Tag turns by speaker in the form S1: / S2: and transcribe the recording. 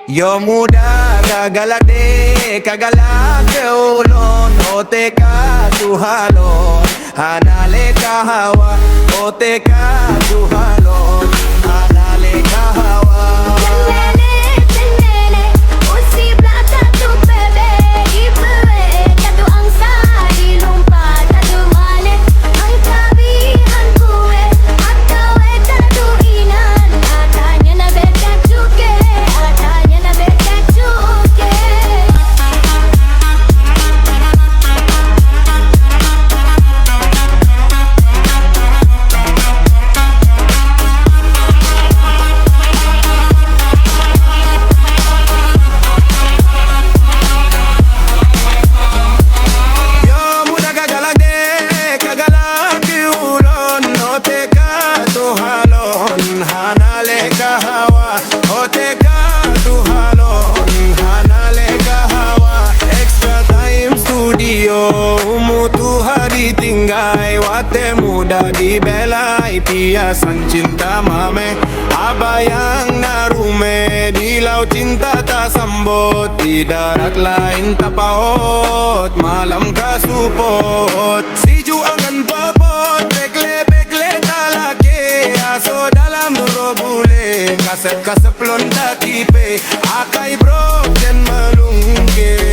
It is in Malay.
S1: Yo muda kagalak de kagalak ke ulon oteka tuhalon hanale kahawa oteka tuhalon hanale kahawa.
S2: Tenele, usi plata tu bebe, ipewe tatu angsa di lumpa tatu male, ang kabihan kuwe, atawe tatu inan, atanya na beka cuke, atanya na beka cuke.
S1: Yo muda kagalak de kagalak ke ulon oteka tuhalon hanale kahawa oteka tuhalon hanale kahawa. Extra time studio umutu hari tinggai wate muda di belai piasan cinta mame abayang narume di laut cinta tak sambut di darat lain tapaot malam kasupot siju angan popot bekle talake aso dalam robule kasep lonta kipe akai bro dan malungke